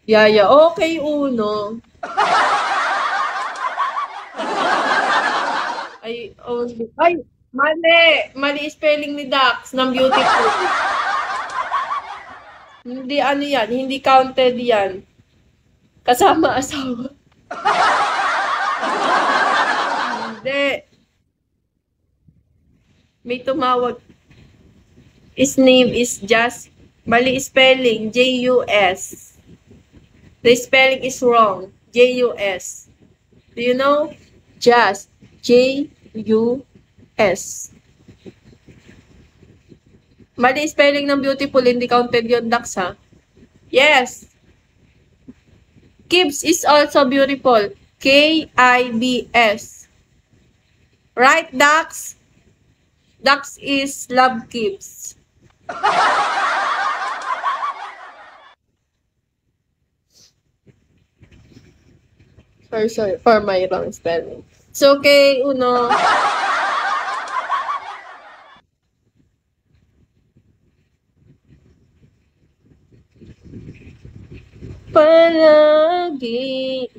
Yaya, okay, Uno. Ay, mali! Mali spelling ni Dax ng beautiful. Hindi ano yan, hindi counted yan. Kasama asawa. Hindi. May tumawag. His name is Just. Mali spelling, J-U-S. The spelling is wrong, J-U-S. Do you know? Just, J-U-S. Mali spelling ng beautiful, hindi counted yun, Dax, ha? Yes. Kibs is also beautiful. K-I-B-S. Right, Dax? Dax is love Kibs. Sorry, for my wrong spelling. It's okay, Uno. Palagi.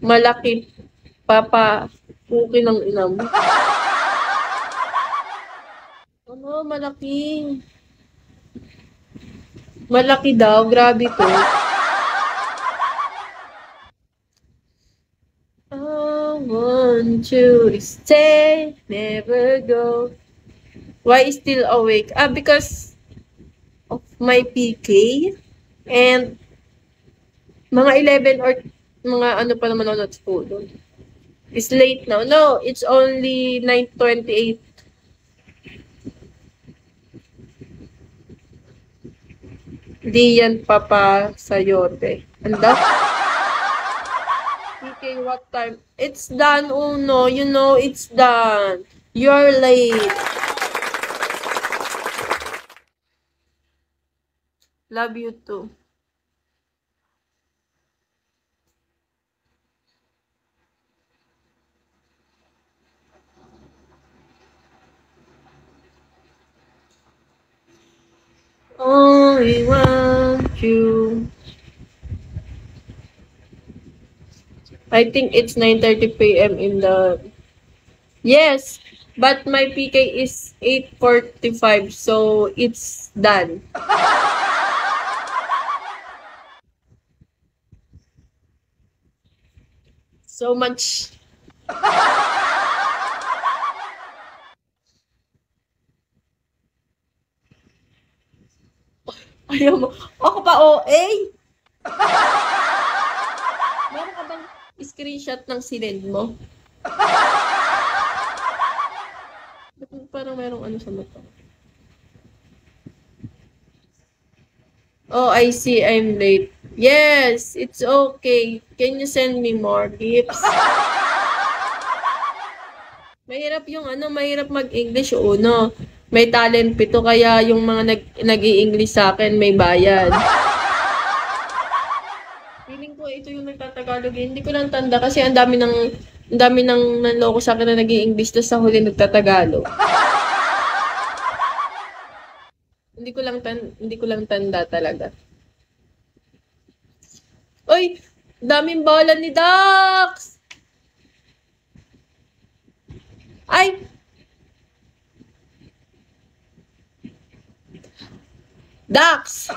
Malaki. Papa. Puki ng inam. Ano, malaki. Malaki daw. Grabe to. I want you to stay, never go. Why still awake? Because of my PK. And mga 11 or mga ano pa naman ako sa school. It's late now. No, it's only 9:28. Di yan papasayote. Anda? PK, what time? It's done, Uno. You know it's done. You're late. Love you too. Only want you. I think it's 9:30 p.m. in the... Yes, but my PK is 8:45, so it's done. So much. Ayaw mo. Ako pa OA? Meron ka bang screenshot ng sinend mo? Parang merong ano sa mata. Oh, I see. I'm late. Yes, it's okay. Can you send me more gifts? Mahirap yung ano, mahirap mag-English, Uno. May talent pito, kaya yung mga nag-i-English sa akin may bayad. Feeling ko ito yung nagtatagalog. Hindi ko lang tanda kasi ang dami ng nanloko sa akin na nag-i-English, tapos sa huli nagtatagalog. Hindi ko lang tanda talaga. Oy, daming bola ni Dax! Ay! Dax!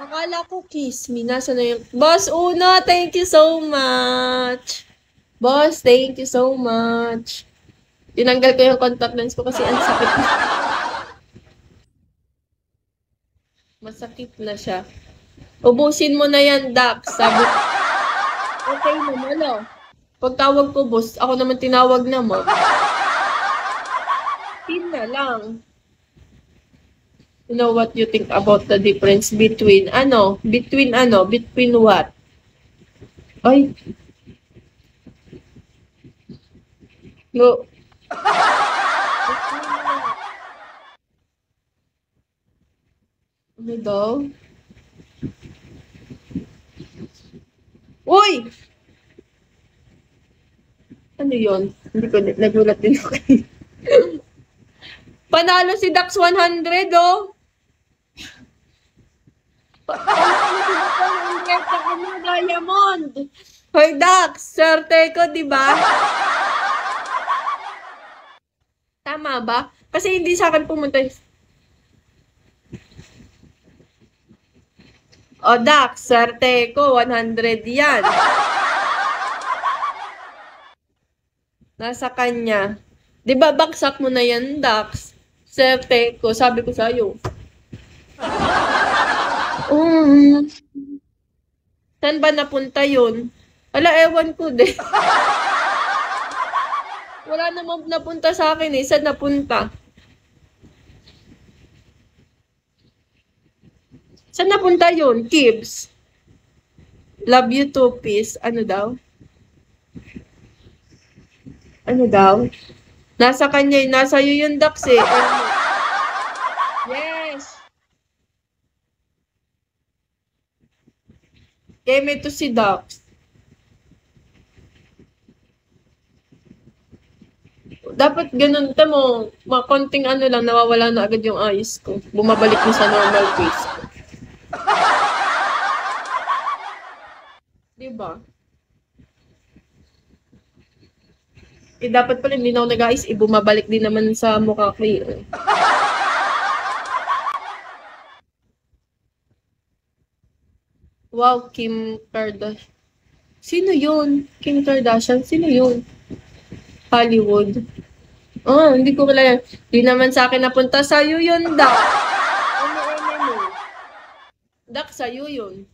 Akala ko kiss me. Nasaan na yung... Boss Una, thank you so much. Boss, thank you so much. Tinanggal ko yung contact lens ko kasi ang sakit na. Masakit na siya. Ubusin mo na yan, Dax. Sabi, okay naman, oh. Pagtawag ko, boss, ako naman tinawag naman. Pin na lang. You know what you think about the difference between between what? Ay. No. Ano daw? Uy! Ano yon? Hindi ko, nagulat din ako. Panalo si Dax 100, oh. Panalo si Dax 100 sa kanya, Diamond. Hoy, Dax, swerte ko, di ba? Tama ba? Kasi hindi sa akin pumunta. O, Dax, swerte ko, 100 yan. Nasa kanya. Di ba, baksak mo na yan, Dax? Swerte ko, sabi ko sa'yo. Saan ba napunta yun? Wala, ewan ko din. Wala namang napunta sa akin eh. Saan napunta? Saan napunta yun? Kibs. Love you too, peace. Ano daw? Ano daw? Nasa kanya, nasa iyo yung Dax eh. Yes! Game ito si Dax. Dapat ganun, mo, konting ano lang, nawawala na agad yung eyes ko. Bumabalik na sa normal face ko. Diba? Eh, dapat pala hindi na ako nag-ayos, bumabalik din naman sa mukha ko eh. Wow, Kim Kardashian. Sino yun? Kim Kardashian? Sino yun? Hollywood. Oh, hindi ko wala yan. Di naman sa akin napunta sa'yo yun, Dax. Ano mo? Dax, sa'yo yun.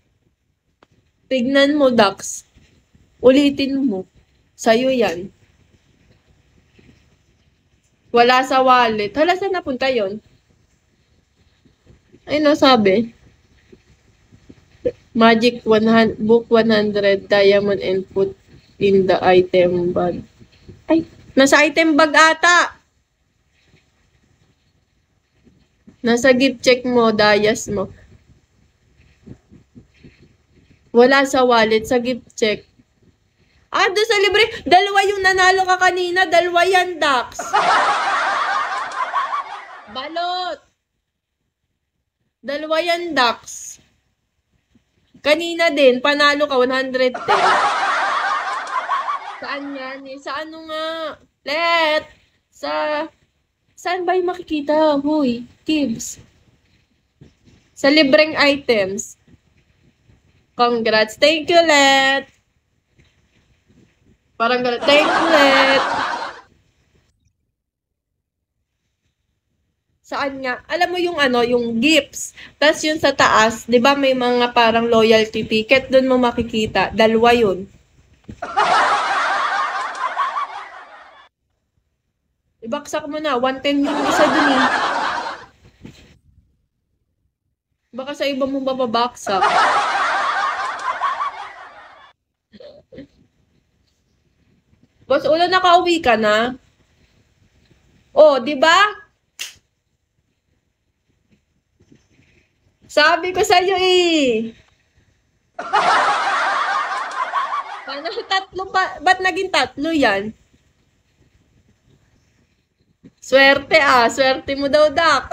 Tignan mo, Dax. Ulitin mo. Sa'yo yan. Wala sa wallet. Hala, saan napunta yun? Ay, nasabi. Magic 100, book 100 diamond and put in the item bag. Ay, nasa item bag ata. Nasa gift check mo, dayas mo. Wala sa wallet, sa gift check. Ah, doon sa libre. Dalawa yung nanalo ka kanina. Dalawa yan, Dax. Balot. Dalawa yan, Dax. Kanina din, panalo ka, 110. Saan yan? Sa ano nga? Let! Saan ba yung makikita? Huy, Kibs. Sa libreng items. Congrats. Thank you, Let. Parang gano'n. Thank you, Let. Saan nga? Alam mo yung ano, yung gifts. Tapos yun sa taas, di ba may mga parang loyalty ticket, doon mo makikita. Dalawa yun. Ibaksak mo na. 110 yung isa dun eh. Baka sa iba mo bababaksak. Boss, ulo nakauwi ka na? Oh, di ba? Sabi ko sa'yo eh. Paano tatlo pa? Ba't naging tatlo yan? Swerte ah. Swerte mo daw, Dax.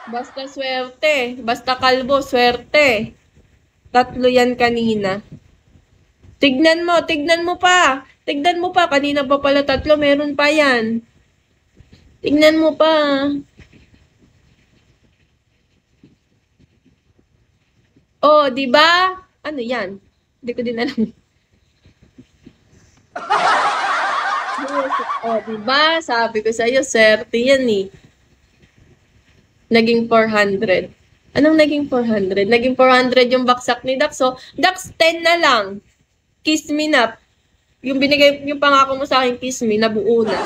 Basta swerte. Basta kalbo, swerte. Tatlo yan kanina. Tignan mo pa. Tignan mo pa. Kanina pa pala tatlo, meron pa yan. Tignan mo pa. Oh, di ba? Ano yan? Hindi ko din alam. Oh, di ba? Sabi ko sa iyo, swerte yan eh. Naging 400. Anong naging 400? Naging 400 yung baksak ni Dax. So, Dax, 10 na lang. Kiss me na. Yung binigay, yung pangako mo sa akin, kiss me, nabuo na.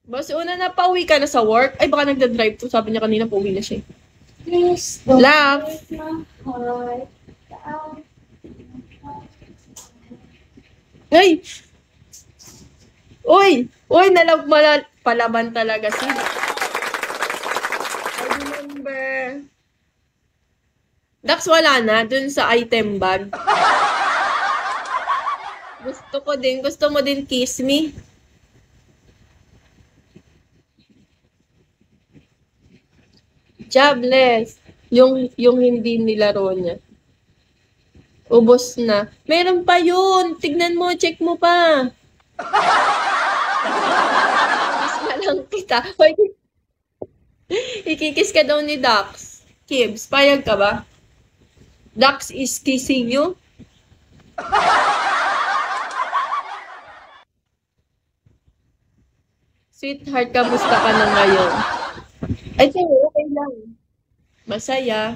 Boss, una na pauwi ka na sa work. Ay, baka nagda-drive to. Sabi niya kanina, pauwi na siya. Please Love. Ay! Uy! Uy, palaban talaga si. I remember. Dax, wala na dun sa item bag. Gusto ko din. Gusto mo din kiss me? Jobless. Yung hindi nilaro niya. Ubos na. Meron pa yun. Tignan mo, check mo pa. Kiss na lang kita. Hoy, ikikis ka daw ni Dax. Kibs, payag ka ba? Dax is kissing you? Sweetheart, kamusta ka na ngayon? Ay, sige, okay lang. Masaya.